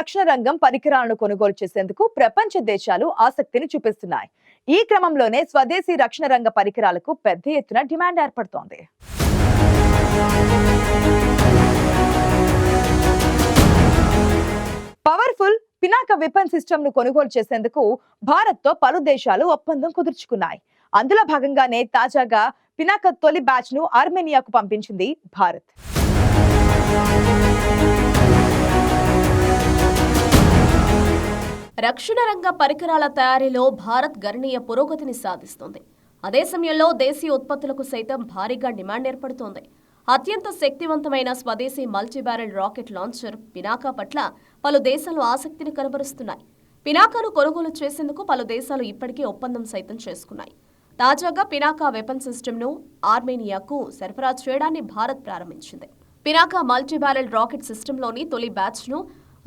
రక్షణ రంగం పరికరాలను కొనుగోలు చేసేందుకు ప్రపంచ దేశాలు ఆసక్తిని చూపిస్తున్నాయి. ఈ క్రమంలోనే స్వదేశీ రక్షణ రంగ పరికరాలకు పెద్ద ఎత్తున డిమాండ్ ఏర్పడుతోంది. పవర్ఫుల్ పినాక వెపన్ సిస్టమ్ ను కొనుగోలు చేసేందుకు భారత్ తో పలు దేశాలు ఒప్పందం కుదుర్చుకున్నాయి. అందులో భాగంగానే తాజాగా పినాక తొలి బ్యాచ్ ను ఆర్మేనియాకు పంపించింది భారత్. రక్షణ రంగ పరికరాల తయారీలో భారత్ గణనీయ పురోగతిని సాధిస్తోంది. అదే సమయంలో దేశీయ ఉత్పత్తులకు సైతం భారీగా డిమాండ్ ఏర్పడుతోంది. అత్యంత శక్తివంతమైన స్వదేశీ మల్టీబ్యారెల్ రాకెట్ లాంచర్ పినాకా పట్ల పలు దేశాలు ఆసక్తిని కనబరుస్తున్నాయి. పినాకాను కొనుగోలు చేసేందుకు పలు దేశాలు ఇప్పటికే ఒప్పందం సైతం చేసుకున్నాయి. తాజాగా పినాకా వెపన్ సిస్టమ్ను ఆర్మేనియాకు సరఫరా చేయడాన్ని భారత్ ప్రారంభించింది. పినాకా మల్టీబ్యారెల్ రాకెట్ సిస్టంలోని తొలి బ్యాచ్ను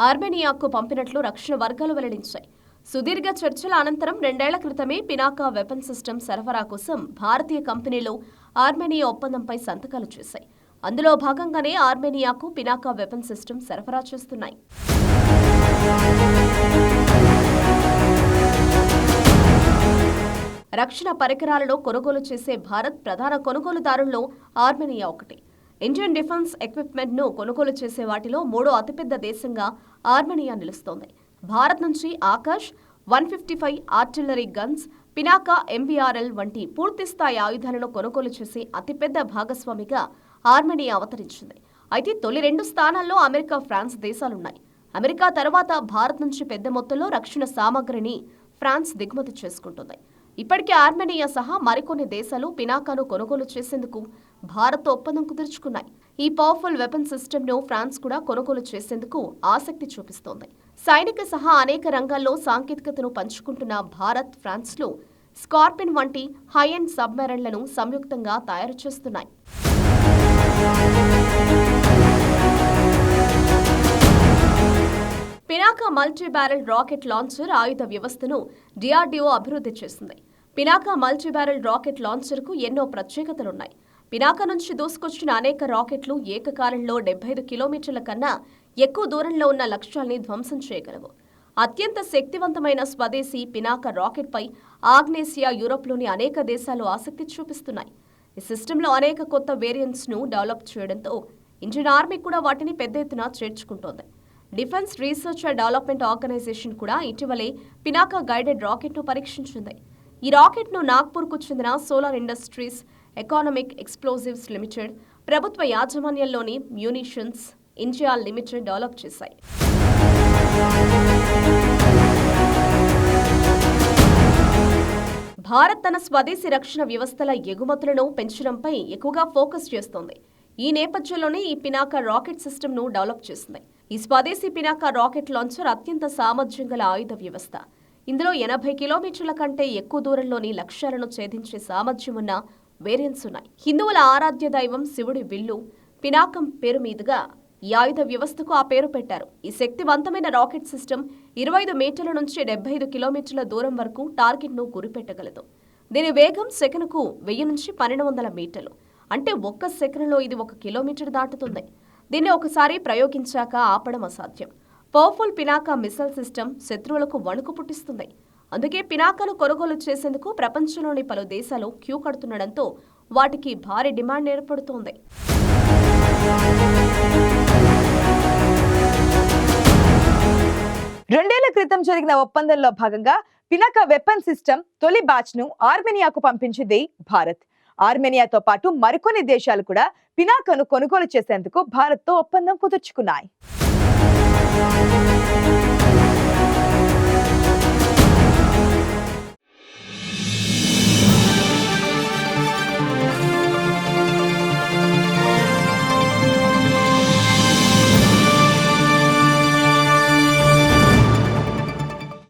ఆర్మేనియాకు పంపినట్లు రక్షణ వర్గాలు వెల్లడించాయి. సుదీర్ఘ చర్చల అనంతరం 2 ఏళ్ల క్రితమే పినాకా వెపన్ సిస్టమ్ సరఫరా కోసం భారతీయ కంపెనీలు ఆర్మేనియా ఒప్పందంపై సంతకాలు చేశాయి. అందులో భాగంగానే ఆర్మేనియాకు పినాకా వెపన్ సిస్టమ్ సరఫరా చేస్తున్నాయి. రక్షణ పరికరాలను కొనుగోలు చేసే భారత్ ప్రధాన కొనుగోలుదారుల్లో ఆర్మేనియా ఒకటి. ఇండియన్ డిఫెన్స్ ఎక్విప్మెంట్ ను కొనుగోలు చేసే వాటిలో 3వ అతిపెద్ద దేశంగా ఆర్మేనియా నిలుస్తోంది. భారత్ నుంచి ఆకాష్ 155 ఆర్టిల్లరీ గన్స్, పినాకా ఎంబీఆర్ఎల్ వంటి పూర్తిస్థాయి ఆయుధాలను కొనుగోలు చేసే అతిపెద్ద భాగస్వామిగా ఆర్మేనియా అవతరించింది. అయితే తొలి 2 స్థానాల్లో అమెరికా, ఫ్రాన్స్ దేశాలున్నాయి. అమెరికా తర్వాత భారత్ నుంచి పెద్ద మొత్తంలో రక్షణ సామగ్రిని ఫ్రాన్స్ దిగుమతి చేసుకుంటుంది. ఇప్పటికే ఆర్మేనియా సహా మరికొన్ని దేశాలు పినాకాను కొనుగోలు చేసేందుకు భారత్తో ఒప్పందం కుదుర్చుకున్నాయి. ఈ పవర్ఫుల్ వెపన్ సిస్టమ్ను ఫ్రాన్స్ కూడా కొనుగోలు చేసేందుకు ఆసక్తి చూపిస్తోంది. సైనిక సహా అనేక రంగాల్లో సాంకేతికతను పంచుకుంటున్న భారత్, ఫ్రాన్స్లు స్కార్పిన్ వంటి హై ఎండ్ సబ్మెరైన్లను సంయుక్తంగా తయారు చేస్తున్నాయి. Pinaka multi barrel rocket launcher ఆయుధ వ్యవస్థను డిఆర్డీఓ అభివృద్ధి చేసింది. పినాకా మల్టీ బ్యారెల్ రాకెట్ లాంచర్కు ఎన్నో ప్రత్యేకతలున్నాయి. పినాకా నుంచి దూసుకొచ్చిన అనేక రాకెట్లు ఏకకాలంలో 75 కిలోమీటర్ల కన్నా ఎక్కువ దూరంలో ఉన్న లక్ష్యాల్ని ధ్వంసం చేయగలవు. అత్యంత శక్తివంతమైన స్వదేశీ పినాకా రాకెట్పై ఆగ్నేసియా, యూరోప్లోని అనేక దేశాలు ఆసక్తి చూపిస్తున్నాయి. ఈ సిస్టంలో అనేక కొత్త వేరియంట్స్ను డెవలప్ చేయడంతో ఇండియన్ ఆర్మీ కూడా వాటిని పెద్ద ఎత్తున చేర్చుకుంటోంది. Defence research and development organisation కూడా ఇటీవలే పినాకా గైడెడ్ రాకెట్ను పరీక్షించింది. ఈ రాకెట్ను నాగ్పూర్కు చెందిన solar industries economic explosives limited ప్రభుత్వ యాజమాన్యంలోని మ్యూనిషన్స్ ఇండియా లిమిటెడ్ డెవలప్ చేశాయి. భారత్ తన స్వదేశీ రక్షణ వ్యవస్థల ఎగుమతులను పెంచడంపై ఎక్కువగా ఫోకస్ చేస్తోంది. ఈ నేపథ్యంలోనే ఈ పినాకా రాకెట్ సిస్టమ్ను డెవలప్ చేసింది. ఈ స్వదేశీ పినాకా రాకెట్ లాంచర్ అత్యంత సామర్థ్యం గల ఆయుధ వ్యవస్థ. ఇందులో 80 కిలోమీటర్ల కంటే ఎక్కువ దూరంలోని లక్ష్యాలను ఛేదించే సామర్థ్యం ఉన్న వేరియంట్స్ ఉన్నాయి. హిందువుల ఆరాధ్య దైవం శివుడి విల్లు పినాకం పేరు మీదుగా ఈ ఆయుధ వ్యవస్థకు ఆ పేరు పెట్టారు. ఈ శక్తివంతమైన రాకెట్ సిస్టమ్ 25 మీటర్ల నుంచి 75 కిలోమీటర్ల దూరం వరకు టార్గెట్ను గురిపెట్టగలదు. దీని వేగం సెకనుకు 1000 నుంచి 1200 మీటర్లు. అంటే ఒక్క సెకనులో ఇది 1 కిలోమీటర్ దాటుతుంది. దీన్ని ఒకసారి ప్రయోగించాక ఆపడం అసాధ్యం. పవర్ఫుల్ పినాకా మిసైల్ సిస్టమ్ శత్రువులకు వణుకు పుట్టిస్తుంది. అందుకే పినాకాను కొనుగోలు చేసేందుకు ప్రపంచంలోని పలు దేశాలు క్యూ కడుతుండడంతో వాటికి భారీ డిమాండ్ ఏర్పడుతోంది. 2 ఏళ్ల క్రితం జరిగిన ఒప్పందంలో భాగంగా పినాకా వెపన్ సిస్టమ్ తొలి బ్యాచ్ ను ఆర్మేనియాకు పంపించింది భారత్. ఆర్మేనియాతో పాటు మరికొన్ని దేశాలు కూడా పినాకాను కొనుగోలు చేసేందుకు భారత్తో ఒప్పందం కుదుర్చుకున్నాయి.